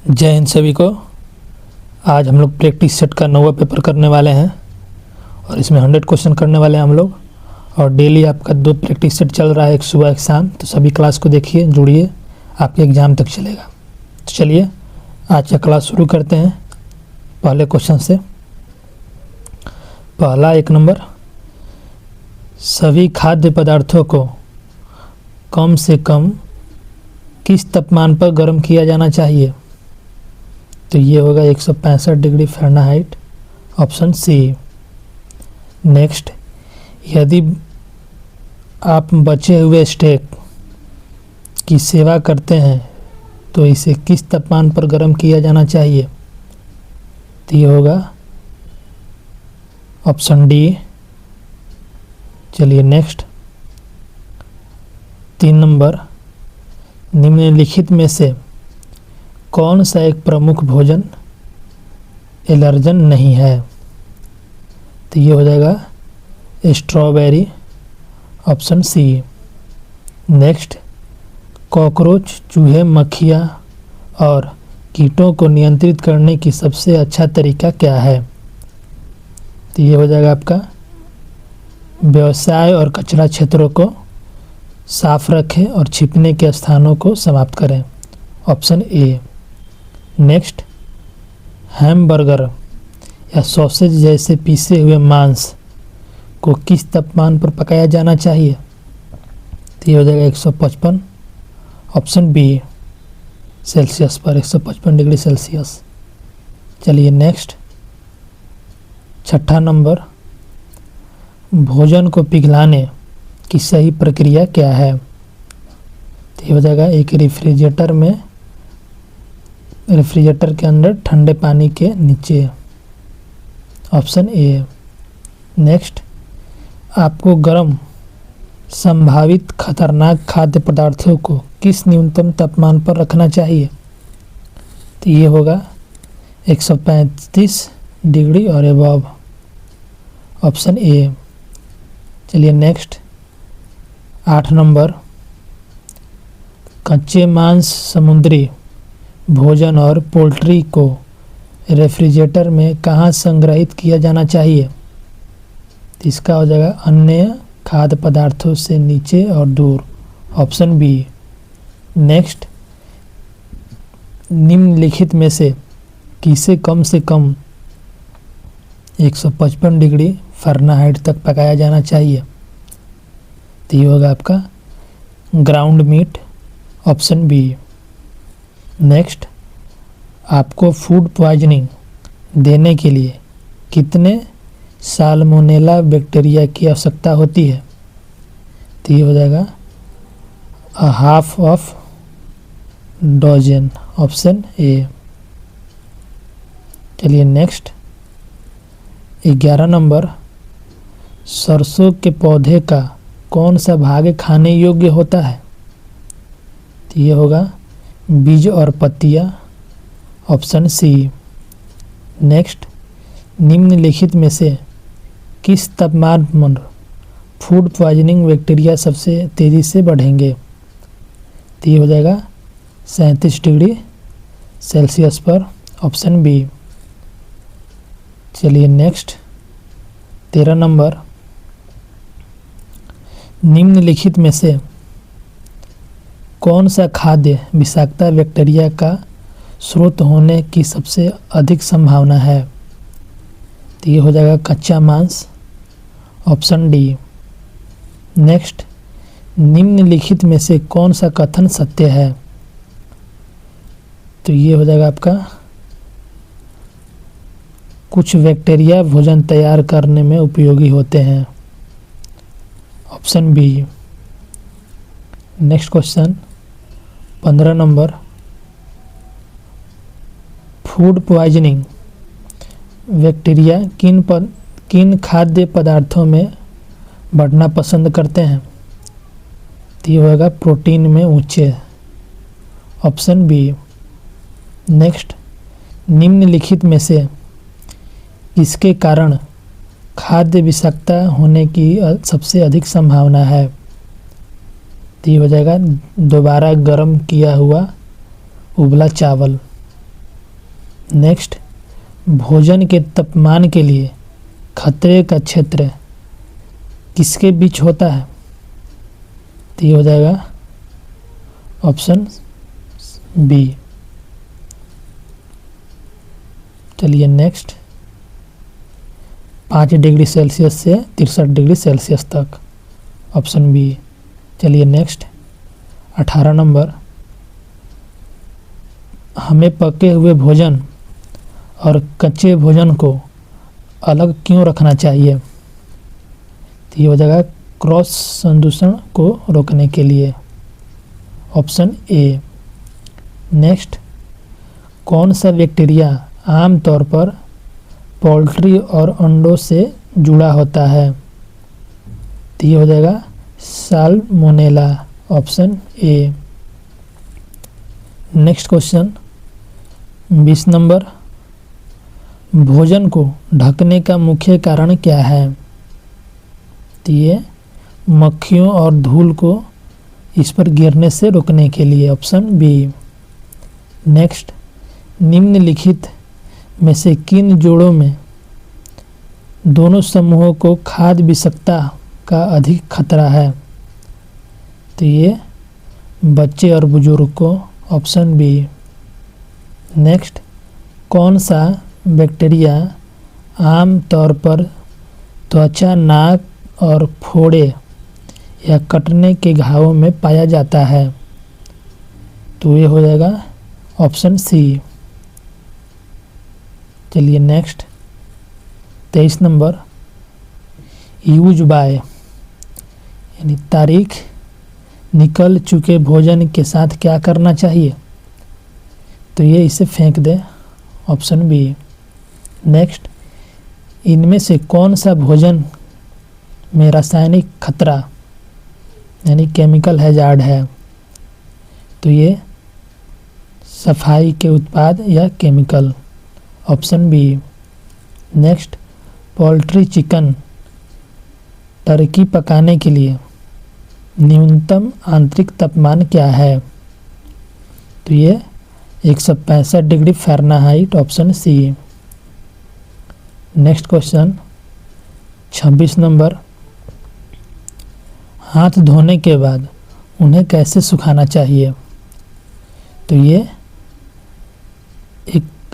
जय हिंद सभी को। आज हम लोग प्रैक्टिस सेट का 9वां पेपर करने वाले हैं और इसमें 100 क्वेश्चन करने वाले हैं हम लोग। और डेली आपका 2 प्रैक्टिस सेट चल रहा है, एक सुबह एक शाम। तो सभी क्लास को देखिए, जुड़िए, आपके एग्ज़ाम तक चलेगा। तो चलिए आज का क्लास शुरू करते हैं पहले क्वेश्चन से। पहला 1 नंबर, सभी खाद्य पदार्थों को कम से कम किस तापमान पर गर्म किया जाना चाहिए? तो ये होगा 165 degree Fahrenheit, option C. Next, यदि आप बचे हुए स्टेक की सेवा करते हैं तो इसे किस तापमान पर गर्म किया जाना चाहिए? तो ये होगा ऑप्शन डी। चलिए नेक्स्ट 3 नंबर, निम्नलिखित में से कौन सा एक प्रमुख भोजन एलर्जन नहीं है? तो ये हो जाएगा strawberry, option C. Next, cockroach, चूहे, मक्खियाँ और कीटों को नियंत्रित करने की सबसे अच्छा तरीका क्या है? तो ये हो जाएगा आपका व्यवसाय और कचरा क्षेत्रों को साफ रखें और छिपने के स्थानों को समाप्त करें, ऑप्शन ए। नेक्स्ट, हैमबर्गर या सॉसेज जैसे पीसे हुए मांस को किस तापमान पर पकाया जाना चाहिए? तो ये हो जाएगा 155, ऑप्शन बी, सेल्सियस पर, 155 डिग्री सेल्सियस। चलिए नेक्स्ट 6ठा नंबर, भोजन को पिघलाने की सही प्रक्रिया क्या है? तो ये हो जाएगा एक रेफ्रिजरेटर के अंदर ठंडे पानी के नीचे, ऑप्शन ए। नेक्स्ट, आपको गर्म संभावित खतरनाक खाद्य पदार्थों को किस न्यूनतम तापमान पर रखना चाहिए? तो ये होगा 135 डिग्री और एबव, ऑप्शन ए। चलिए नेक्स्ट 8 नंबर, कच्चे मांस, समुद्री भोजन और पोल्ट्री को रेफ्रिजरेटर में कहाँ संग्रहित किया जाना चाहिए? तो इसका हो जाएगा अन्य खाद्य पदार्थों से नीचे और दूर, ऑप्शन बी। नेक्स्ट, निम्नलिखित में से किसे कम से कम 155 डिग्री फ़ारेनहाइट तक पकाया जाना चाहिए? तो ये होगा आपका ground meat, option B. Next, आपको फूड पॉइजनिंग देने के लिए कितने साल्मोनेला बैक्टीरिया की आवश्यकता होती है? तो ये हो जाएगा half of dozen, option A. चलिए नेक्स्ट 11 नंबर, सरसों के पौधे का कौन सा भाग खाने योग्य होता है? तो ये होगा बीज और पत्तियाँ, ऑप्शन सी। नेक्स्ट, निम्नलिखित में से किस तापमान पर फूड पॉइजनिंग बैक्टीरिया सबसे तेज़ी से बढ़ेंगे? तो ये हो जाएगा 37 डिग्री सेल्सियस पर, ऑप्शन बी। चलिए नेक्स्ट 13 नंबर, निम्नलिखित में से कौन सा खाद्य विषाक्तता बैक्टीरिया का स्रोत होने की सबसे अधिक संभावना है? तो ये हो जाएगा कच्चा मांस, ऑप्शन डी। नेक्स्ट, निम्नलिखित में से कौन सा कथन सत्य है? तो ये हो जाएगा आपका कुछ बैक्टीरिया भोजन तैयार करने में उपयोगी होते हैं, option B. Next question 15 number, food poisoning bacteria किन खाद्य पदार्थों में बढ़ना पसंद करते हैं? तो ये होगा प्रोटीन में ऊंचे, ऑप्शन बी। नेक्स्ट, निम्नलिखित में से किसके कारण खाद्य विषाक्तता होने की सबसे अधिक संभावना है? तो ये हो जाएगा दोबारा गर्म किया हुआ उबला चावल, नेक्स्ट, भोजन के तापमान के लिए खतरे का क्षेत्र किसके बीच होता है? तो ये हो जाएगा ऑप्शन बी। चलिए नेक्स्ट, 5 डिग्री सेल्सियस से 63 डिग्री सेल्सियस तक, ऑप्शन बी। चलिए नेक्स्ट, 18 नंबर, हमें पके हुए भोजन और कच्चे भोजन को अलग क्यों रखना चाहिए? तो ये हो जाएगा क्रॉस संदूषण को रोकने के लिए, ऑप्शन ए। नेक्स्ट, कौन सा बैक्टीरिया आमतौर पर पोल्ट्री और अंडों से जुड़ा होता है? तो ये हो जाएगा salmonella, option A. Next question 20 number, भोजन को ढकने का मुख्य कारण क्या है? तो ये मक्खियों और धूल को इस पर गिरने से रोकने के लिए, ऑप्शन बी। नेक्स्ट, निम्नलिखित में से किन जोड़ों में दोनों समूहों को खाद्य विषाक्तता का अधिक खतरा है? तो ये बच्चे और बुजुर्ग को, ऑप्शन बी। नेक्स्ट, कौन सा बैक्टीरिया आम तौर पर त्वचा, नाक और फोड़े या कटने के घावों में पाया जाता है? तो ये हो जाएगा ऑप्शन सी। चलिए नेक्स्ट 23 नंबर, यूज बाय यानी तारीख निकल चुके भोजन के साथ क्या करना चाहिए? तो ये इसे फेंक दे, ऑप्शन बी। नेक्स्ट, इनमें से कौन सा भोजन में रासायनिक खतरा यानी केमिकल हैजार्ड है? तो ये सफाई के उत्पाद या chemical, option B. Next, poultry, chicken, turkey पकाने के लिए न्यूनतम आंतरिक तापमान क्या है? तो ये 165 degree Fahrenheit, option C. Next question 26 number, हाथ धोने के बाद उन्हें कैसे सुखाना चाहिए? तो ये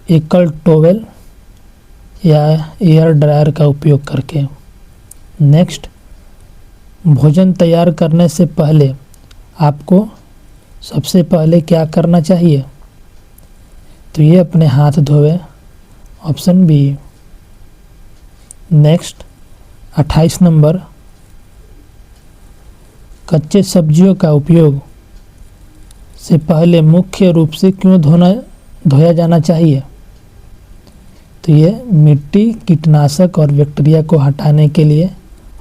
एकल टॉवेल या एयर ड्रायर का उपयोग करके। नेक्स्ट, भोजन तैयार करने से पहले आपको सबसे पहले क्या करना चाहिए? तो ये अपने हाथ धोवे, ऑप्शन बी। नेक्स्ट 28 नंबर, कच्चे सब्जियों का उपयोग से पहले मुख्य रूप से क्यों धोया जाना चाहिए? तो ये मिट्टी, कीटनाशक और बैक्टीरिया को हटाने के लिए,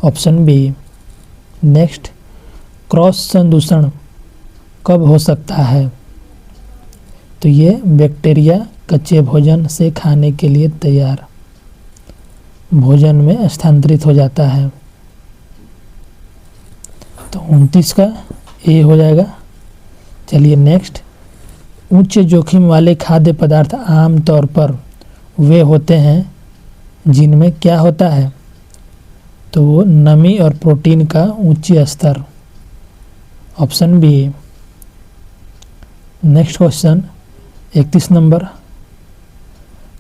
ऑप्शन बी। नेक्स्ट, क्रॉस संदूषण कब हो सकता है? तो ये बैक्टीरिया कच्चे भोजन से खाने के लिए तैयार भोजन में स्थानांतरित हो जाता है। तो 29 का ए हो जाएगा। चलिए नेक्स्ट, उच्च जोखिम वाले खाद्य पदार्थ आम तौर पर वे होते हैं जिनमें क्या होता है? तो वो नमी और प्रोटीन का उच्च स्तर, option B. Next question 31 number,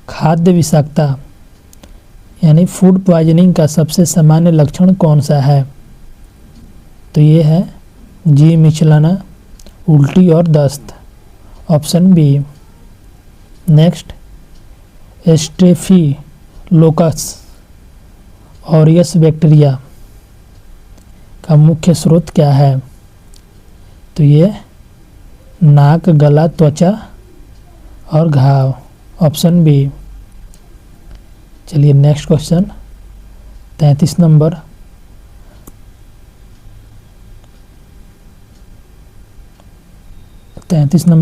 खाद्य विषाक्तता यानी फूड पॉइजनिंग का सबसे सामान्य लक्षण कौन सा है? तो ये है जी मिचलाना, उल्टी और दस्त, option B. Next, staphylococcus aureus bacteria का मुख्य स्रोत क्या है? तो ये नाक, गला, त्वचा और घाव, ऑप्शन बी। चलिए नेक्स्ट क्वेश्चन 33 नंबर,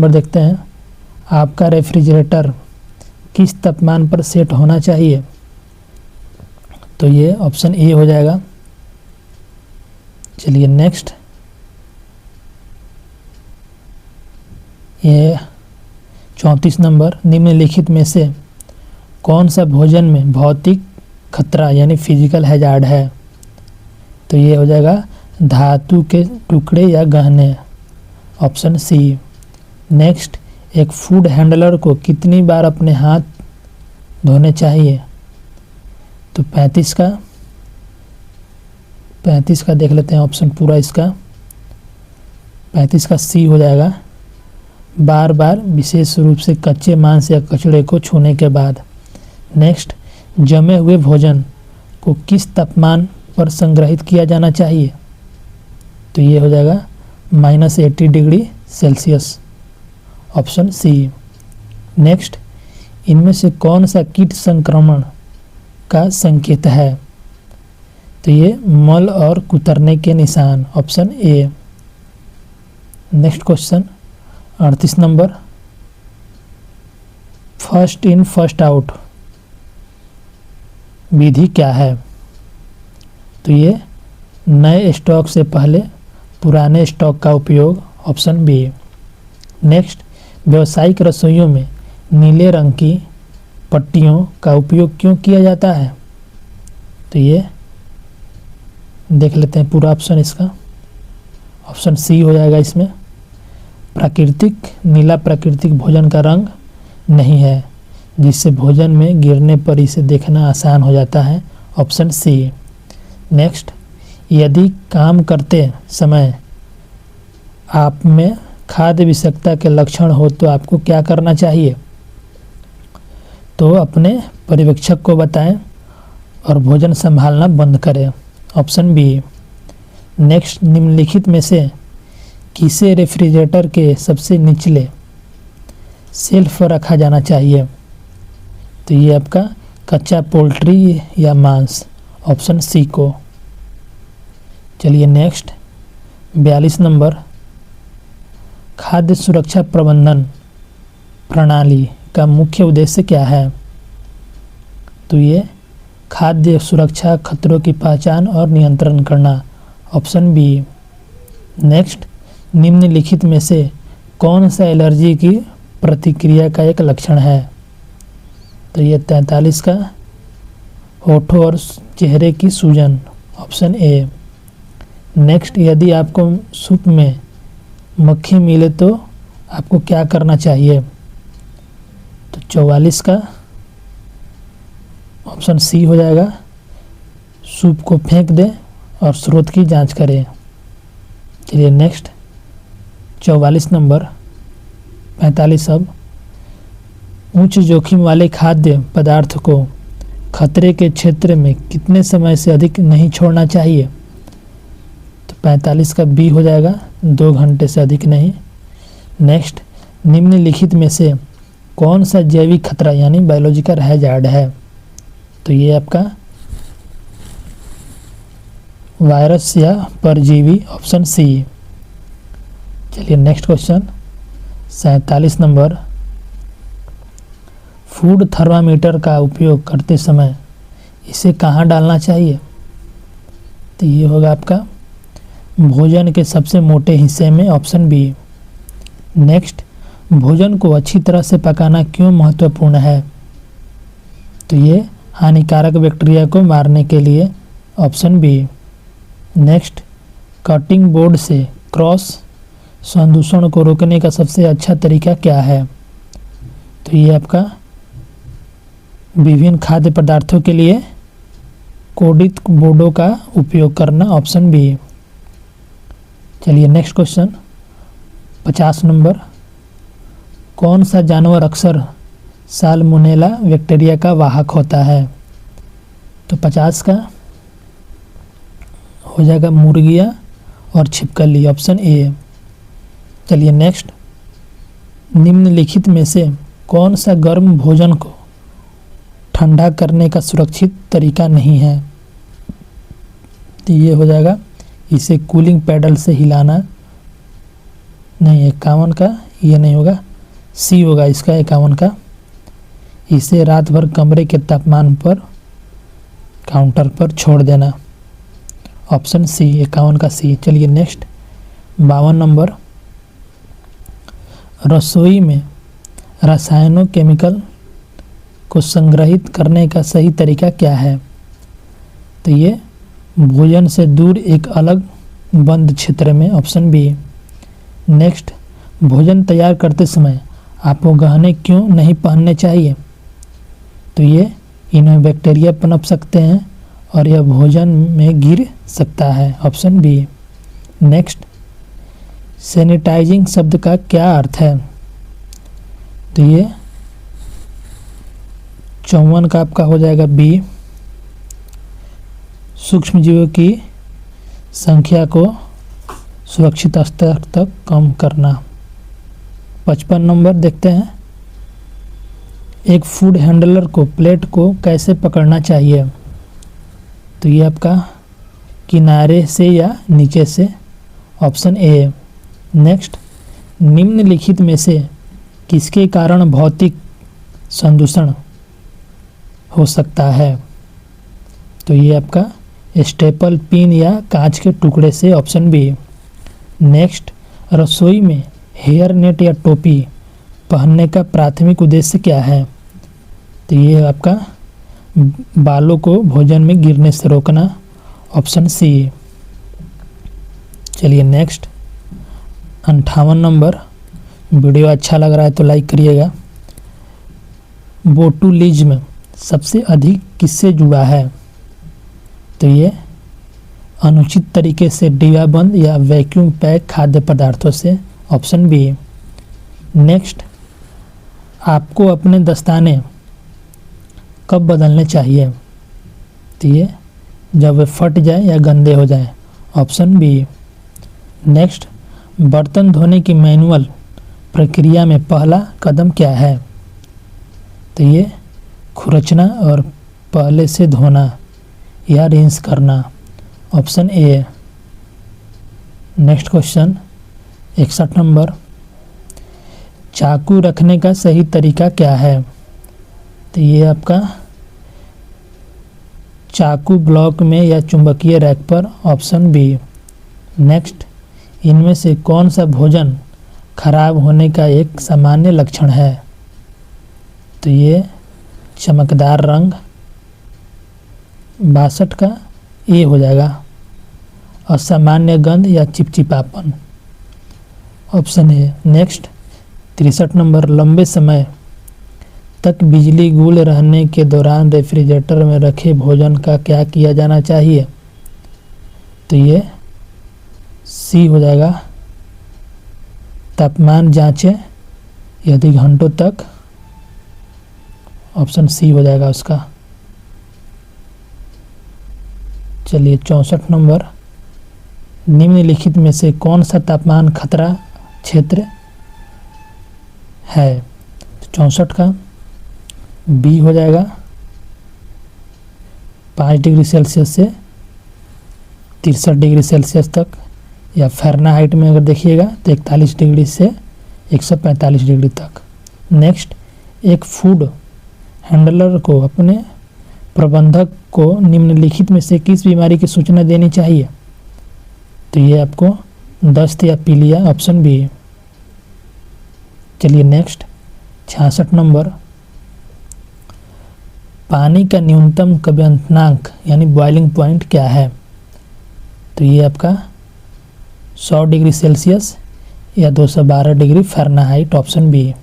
देखते हैं, आपका रेफ्रिजरेटर किस तापमान पर सेट होना चाहिए? तो ये ऑप्शन ए हो जाएगा। चलिए नेक्स्ट, ये 34 नंबर, निम्नलिखित में से कौन सा भोजन में भौतिक खतरा यानी फिजिकल हैजार्ड है? तो ये हो जाएगा धातु के टुकड़े या गहने, ऑप्शन सी। नेक्स्ट, एक फूड हैंडलर को कितनी बार अपने हाथ धोने चाहिए? तो 35 का देख लेते हैं ऑप्शन पूरा इसका। 35 का सी हो जाएगा, बार बार, विशेष रूप से कच्चे मांस या कचड़े को छूने के बाद। नेक्स्ट, जमे हुए भोजन को किस तापमान पर संग्रहित किया जाना चाहिए? तो ये हो जाएगा -80 degree Celsius, option C. Next, इनमें से कौन सा कीट संक्रमण का संकेत है? तो ये मल और कुतरने के निशान, option A. Next question 38 number, first in first out विधि क्या है? तो ये नए स्टॉक से पहले पुराने स्टॉक का उपयोग, ऑप्शन बी। नेक्स्ट, व्यावसायिक रसोइयों में नीले रंग की पट्टियों का उपयोग क्यों किया जाता है? तो ये देख लेते हैं पूरा ऑप्शन इसका, ऑप्शन सी हो जाएगा इसमें। प्राकृतिक नीला प्राकृतिक भोजन का रंग नहीं है, जिससे भोजन में गिरने पर इसे देखना आसान हो जाता है, ऑप्शन सी। नेक्स्ट, यदि काम करते समय आप में खाद्य विषाक्तता के लक्षण हो तो आपको क्या करना चाहिए? तो अपने पर्यवेक्षक को बताएं और भोजन संभालना बंद करें, ऑप्शन बी। नेक्स्ट, निम्नलिखित में से किसे रेफ्रिजरेटर के सबसे निचले शेल्फ पर रखा जाना चाहिए? तो ये आपका कच्चा पोल्ट्री या मांस, ऑप्शन सी को। चलिए नेक्स्ट 42 नंबर, खाद्य सुरक्षा प्रबंधन प्रणाली का मुख्य उद्देश्य क्या है? तो ये खाद्य सुरक्षा खतरों की पहचान और नियंत्रण करना, ऑप्शन बी। नेक्स्ट, निम्नलिखित में से कौन सा एलर्जी की प्रतिक्रिया का एक लक्षण है? तो ये 43 का होठों और चेहरे की सूजन, ऑप्शन ए। नेक्स्ट, यदि आपको सूप में मक्खी मिले तो आपको क्या करना चाहिए? तो 44 का ऑप्शन सी हो जाएगा, सूप को फेंक दें और स्रोत की जांच करें। चलिए नेक्स्ट 44 नंबर 45, अब उच्च जोखिम वाले खाद्य पदार्थ को खतरे के क्षेत्र में कितने समय से अधिक नहीं छोड़ना चाहिए? तो 45 का बी हो जाएगा, 2 घंटे से अधिक नहीं। नेक्स्ट, निम्नलिखित में से कौन सा जैविक खतरा यानी बायोलॉजिकल हैजार्ड है? तो ये आपका वायरस या परजीवी, ऑप्शन सी। चलिए next question 47 number, food thermometer का उपयोग करते समय इसे कहाँ डालना चाहिए? तो ये होगा आपका भोजन के सबसे मोटे हिस्से में, ऑप्शन बी। नेक्स्ट, भोजन को अच्छी तरह से पकाना क्यों महत्वपूर्ण है? तो ये हानिकारक बैक्टीरिया को मारने के लिए, option B. Next, cutting board से क्रॉस संदूषण को रोकने का सबसे अच्छा तरीका क्या है? तो ये आपका विभिन्न खाद्य पदार्थों के लिए कोडित बोर्डों का उपयोग करना, ऑप्शन बी। चलिए नेक्स्ट क्वेश्चन 50 नंबर, कौन सा जानवर अक्सर साल्मोनेला बैक्टीरिया का वाहक होता है? तो 50 का हो जाएगा मुर्गियाँ और छिपकली, ऑप्शन ए। चलिए नेक्स्ट, निम्नलिखित में से कौन सा गर्म भोजन को ठंडा करने का सुरक्षित तरीका नहीं है? तो ये हो जाएगा इसे कूलिंग पैडल से हिलाना, नहीं 51 का ये नहीं होगा, सी होगा इसका 51 का। इसे रात भर कमरे के तापमान पर काउंटर पर छोड़ देना, ऑप्शन सी 51 का सी। चलिए नेक्स्ट 52 नंबर, रसोई में रासायनों केमिकल को संग्रहित करने का सही तरीका क्या है? तो ये भोजन से दूर एक अलग बंद क्षेत्र में, ऑप्शन बी। नेक्स्ट, भोजन तैयार करते समय आपको गहने क्यों नहीं पहनने चाहिए? तो ये इनमें बैक्टीरिया पनप सकते हैं और यह भोजन में गिर सकता है, ऑप्शन बी। नेक्स्ट, सैनिटाइजिंग शब्द का क्या अर्थ है? तो ये 54 का आपका हो जाएगा बी। सूक्ष्मजीवों की संख्या को सुरक्षित स्तर तक कम करना। 55 नंबर देखते हैं, एक फूड हैंडलर को प्लेट को कैसे पकड़ना चाहिए? तो ये आपका किनारे से या नीचे से, ऑप्शन ए। नेक्स्ट, निम्नलिखित में से किसके कारण भौतिक संदूषण हो सकता है? तो ये आपका स्टेपल पिन या कांच के टुकड़े से, ऑप्शन बी। नेक्स्ट, रसोई में हेयर नेट या टोपी पहनने का प्राथमिक उद्देश्य क्या है? तो ये आपका बालों को भोजन में गिरने से रोकना, ऑप्शन सी। चलिए नेक्स्ट 58 नंबर। वीडियो अच्छा लग रहा है तो लाइक करिएगा। बोटुलिज्म सबसे अधिक किससे जुड़ा है? तो ये अनुचित तरीके से डिब्बाबंद या वैक्यूम पैक खाद्य पदार्थों से, ऑप्शन बी। नेक्स्ट, आपको अपने दस्ताने कब बदलने चाहिए? तो ये जब वे फट जाए या गंदे हो जाए, ऑप्शन बी। नेक्स्ट, बर्तन धोने की मैनुअल प्रक्रिया में पहला कदम क्या है? तो ये खुरचना और पहले से धोना या रिंस करना, option A. Next question 61 number, चाकू रखने का सही तरीका क्या है? तो ये आपका चाकू ब्लॉक में या चुंबकीय रैक पर, ऑप्शन बी। नेक्स्ट, इनमें से कौन सा भोजन खराब होने का एक सामान्य लक्षण है? तो ये चमकदार रंग, 62 का ए हो जाएगा। असामान्य गंध या चिपचिपापन, ऑप्शन ए। नेक्स्ट 63 नंबर, लंबे समय तक बिजली गुल रहने के दौरान रेफ्रिजरेटर में रखे भोजन का क्या किया जाना चाहिए? तो ये सी हो जाएगा। तापमान जांचें यदि घंटों तक, ऑप्शन सी हो जाएगा उसका। चलिए 64 नंबर, निम्नलिखित में से कौन सा तापमान खतरा क्षेत्र है? 64 का बी हो जाएगा। 5 डिग्री सेल्सियस से 63 डिग्री सेल्सियस तक, या फ़ारेनहाइट में अगर देखिएगा तो 41 डिग्री से 145 डिग्री तक। नेक्स्ट, एक फूड हैंडलर को अपने प्रबंधक को निम्नलिखित में से किस बीमारी की सूचना देनी चाहिए? तो ये आपको दस्त या पीलिया, ऑप्शन बी। चलिए नेक्स्ट 66 नंबर, पानी का न्यूनतम क्वथनांक यानी बॉइलिंग पॉइंट क्या है? तो ये आपका 100 डिग्री सेल्सियस या 212 degree Fahrenheit, option B.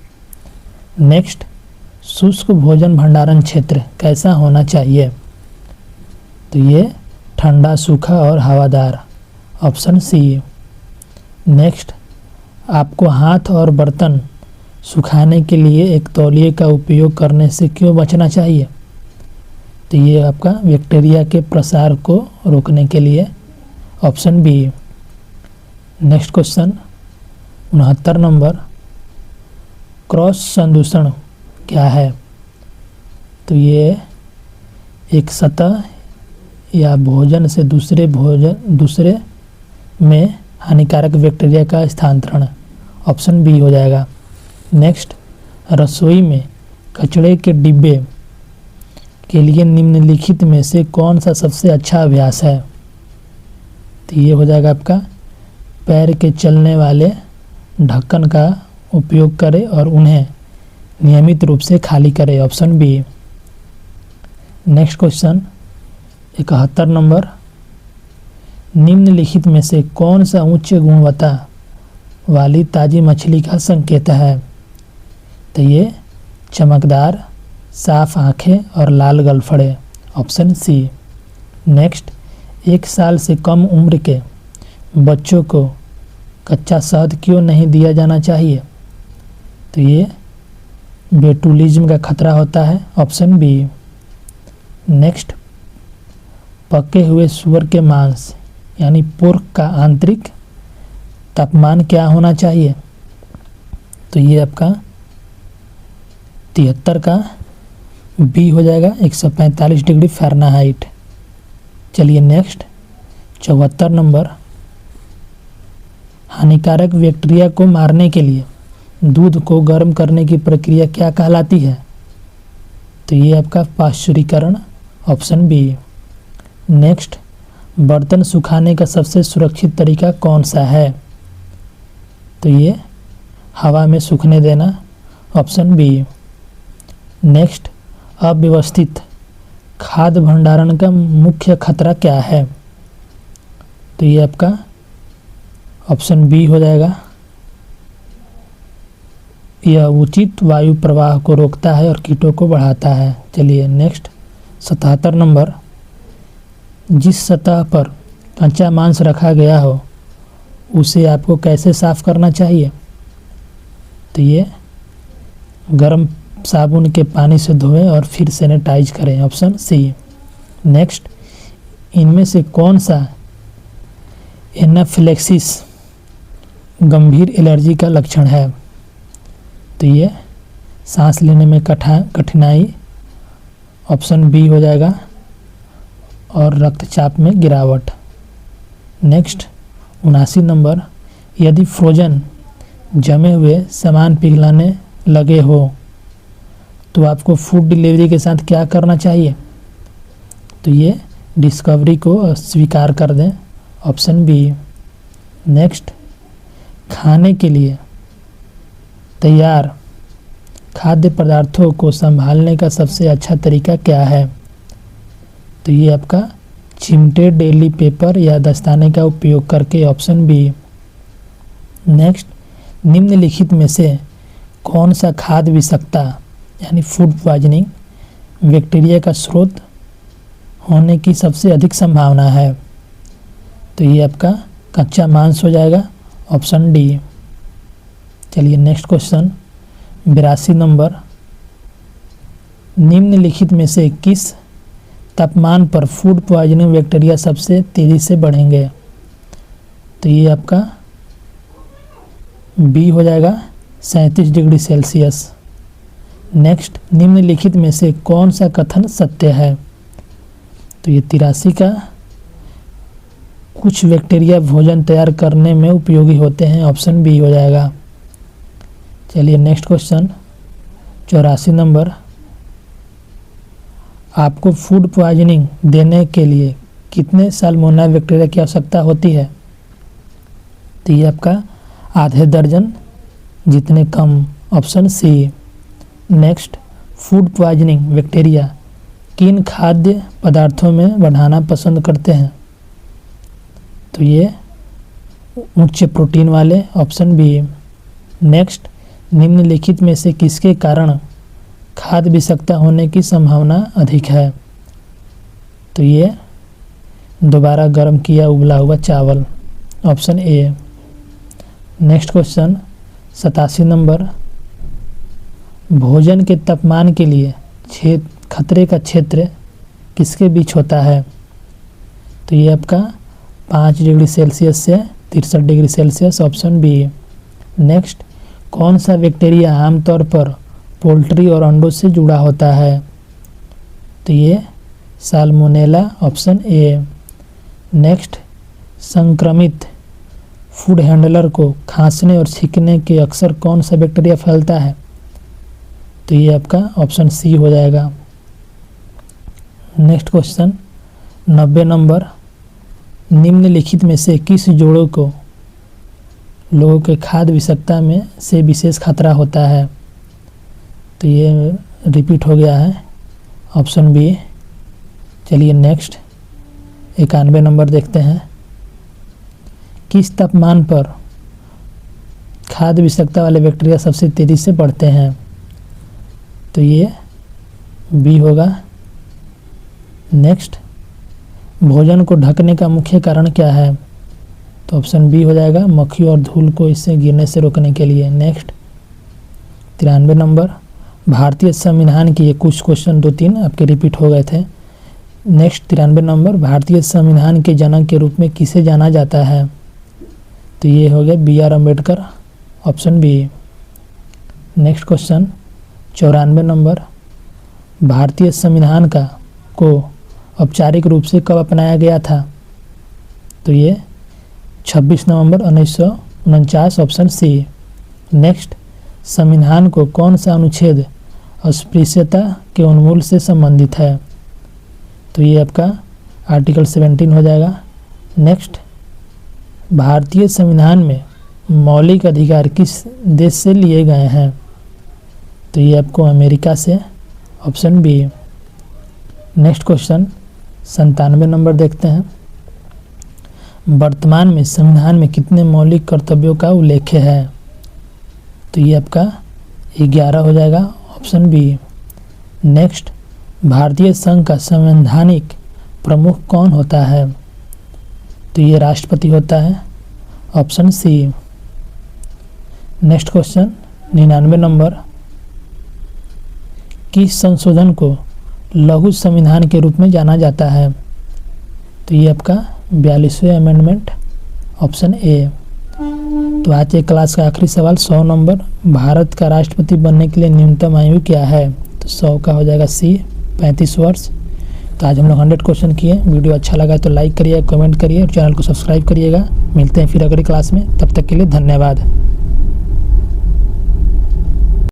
Next, शुष्क भोजन भंडारण क्षेत्र कैसा होना चाहिए? तो ये ठंडा, सूखा और हवादार, ऑप्शन सी। नेक्स्ट, आपको हाथ और बर्तन सुखाने के लिए एक तौलिए का उपयोग करने से क्यों बचना चाहिए? तो ये आपका बैक्टीरिया के प्रसार को रोकने के लिए, option B. Next question 69 number, cross संदूषण क्या है? तो ये एक सतह या भोजन से दूसरे में हानिकारक बैक्टीरिया का स्थानांतरण, ऑप्शन बी हो जाएगा। नेक्स्ट, रसोई में कचरे के डिब्बे के लिए निम्नलिखित में से कौन सा सबसे अच्छा अभ्यास है? तो ये हो जाएगा आपका पैर के चलने वाले ढक्कन का उपयोग करें और उन्हें नियमित रूप से खाली करें, option B. Next question 71 number, निम्नलिखित में से कौन सा उच्च गुणवत्ता वाली ताजी मछली का संकेत है? तो ये चमकदार, साफ आंखें और लाल गलफड़े, ऑप्शन सी। नेक्स्ट, 1 साल से कम उम्र के बच्चों को कच्चा शहद क्यों नहीं दिया जाना चाहिए? तो ये बेटुलिज्म का खतरा होता है, ऑप्शन बी। नेक्स्ट, पके हुए सूअर के मांस यानी पोर्क का आंतरिक तापमान क्या होना चाहिए? तो ये आपका 73 का बी हो जाएगा, 145 डिग्री फ़ारेनहाइट। चलिए नेक्स्ट 74 नंबर, हानिकारक बैक्टीरिया को मारने के लिए दूध को गर्म करने की प्रक्रिया क्या कहलाती है? तो ये आपका पाश्चुरीकरण, ऑप्शन बी। नेक्स्ट, बर्तन सुखाने का सबसे सुरक्षित तरीका कौन सा है? तो ये हवा में सूखने देना, ऑप्शन बी। नेक्स्ट, अव्यवस्थित खाद्य भंडारण का मुख्य खतरा क्या है? तो ये आपका ऑप्शन बी हो जाएगा, यह उचित वायु प्रवाह को रोकता है और कीटों को बढ़ाता है। चलिए नेक्स्ट 77 नंबर, जिस सतह पर कच्चा मांस रखा गया हो उसे आपको कैसे साफ करना चाहिए? तो ये गर्म साबुन के पानी से धोएं और फिर सैनिटाइज करें, ऑप्शन सी। नेक्स्ट, इनमें से कौन सा एनाफिलेक्सिस गंभीर एलर्जी का लक्षण है? तो ये सांस लेने में कठिनाई, ऑप्शन बी हो जाएगा, और रक्तचाप में गिरावट। नेक्स्ट 79 नंबर, यदि फ्रोजन जमे हुए सामान पिघलाने लगे हो तो आपको फूड डिलीवरी के साथ क्या करना चाहिए? तो ये डिस्कवरी को स्वीकार कर दें, ऑप्शन बी। नेक्स्ट, खाने के लिए तैयार खाद्य पदार्थों को संभालने का सबसे अच्छा तरीका क्या है? तो ये आपका चिमटे, डेली पेपर या दस्ताने का उपयोग करके, ऑप्शन बी। नेक्स्ट, निम्नलिखित में से कौन सा खाद्य विषाक्तता यानी फूड पॉइजनिंग बैक्टीरिया का स्रोत होने की सबसे अधिक संभावना है? तो ये आपका कच्चा मांस हो जाएगा, ऑप्शन डी। चलिए नेक्स्ट क्वेश्चन 82 नंबर, निम्नलिखित में से किस तापमान पर फूड पॉइजनिंग बैक्टीरिया सबसे तेज़ी से बढ़ेंगे? तो ये आपका बी हो जाएगा, 37 डिग्री सेल्सियस। नेक्स्ट, निम्नलिखित में से कौन सा कथन सत्य है? तो ये 83 का, कुछ बैक्टीरिया भोजन तैयार करने में उपयोगी होते हैं, ऑप्शन बी हो जाएगा। चलिए नेक्स्ट क्वेश्चन 84 नंबर, आपको फूड पॉइजनिंग देने के लिए कितने साल्मोनेला बैक्टीरिया की आवश्यकता होती है? तो ये आपका आधे दर्जन जितने कम, option C. Next, food poisoning bacteria किन खाद्य पदार्थों में बढ़ाना पसंद करते हैं? तो ये उच्च प्रोटीन वाले, ऑप्शन बी। नेक्स्ट, निम्नलिखित में से किसके कारण खाद्य विषाक्तता होने की संभावना अधिक है? तो ये दोबारा गर्म किया उबला हुआ चावल, option A. Next question 87 number, भोजन के तापमान के लिए खतरे का क्षेत्र किसके बीच होता है? तो ये आपका 5 डिग्री सेल्सियस से 63 degree Celsius, option B. Next, कौन सा बैक्टीरिया आमतौर पर पोल्ट्री और अंडों से जुड़ा होता है? तो ये साल्मोनेला, ऑप्शन ए। नेक्स्ट, संक्रमित फूड हैंडलर को खांसने और छींकने के अक्सर कौन सा बैक्टीरिया फैलता है? तो ये आपका ऑप्शन सी हो जाएगा। नेक्स्ट क्वेश्चन 90 नंबर, निम्नलिखित में से किस जोड़ों को लोगों के खाद्य विषाक्तता में से विशेष खतरा होता है? तो ये रिपीट हो गया है, ऑप्शन बी। चलिए नेक्स्ट 91 नंबर देखते हैं। किस तापमान पर खाद्य विषाक्तता वाले बैक्टीरिया सबसे तेज़ी से बढ़ते हैं? तो ये बी होगा। नेक्स्ट, भोजन को ढकने का मुख्य कारण क्या है? तो ऑप्शन बी हो जाएगा, मक्खी और धूल को इससे गिरने से रोकने के लिए। नेक्स्ट 93 नंबर, भारतीय संविधान की, ये कुछ क्वेश्चन 2-3 आपके रिपीट हो गए थे। नेक्स्ट 93 नंबर, भारतीय संविधान के जनक के रूप में किसे जाना जाता है? तो ये हो गया B R Ambedkar, option B. Next question 94 number, भारतीय संविधान को औपचारिक रूप से कब अपनाया गया था? तो ये 26 नवंबर 1949, ऑप्शन सी। नेक्स्ट, संविधान को कौन सा अनुच्छेद अस्पृश्यता के उन्मूलन से संबंधित है? तो ये आपका आर्टिकल 17 हो जाएगा। नेक्स्ट, भारतीय संविधान में मौलिक अधिकार किस देश से लिए गए हैं? तो ये आपको अमेरिका से, option B. Next question 97 number देखते हैं। वर्तमान में संविधान में कितने मौलिक कर्तव्यों का उल्लेख है? तो ये आपका 11 हो जाएगा, ऑप्शन बी। नेक्स्ट, भारतीय संघ का संवैधानिक प्रमुख कौन होता है? तो ये राष्ट्रपति होता है, option C. Next question 99 number, किस संशोधन को लघु संविधान के रूप में जाना जाता है? तो ये आपका 42वें अमेंडमेंट, ऑप्शन ए। तो आज के क्लास का आखिरी सवाल 100 नंबर, भारत का राष्ट्रपति बनने के लिए न्यूनतम आयु क्या है? तो 100 का हो जाएगा सी, 35 वर्ष। तो आज हम लोग 100 क्वेश्चन किए। वीडियो अच्छा लगा तो लाइक करिए, कमेंट करिए और चैनल को सब्सक्राइब करिएगा। मिलते हैं फिर अगली क्लास में, तब तक के लिए धन्यवाद।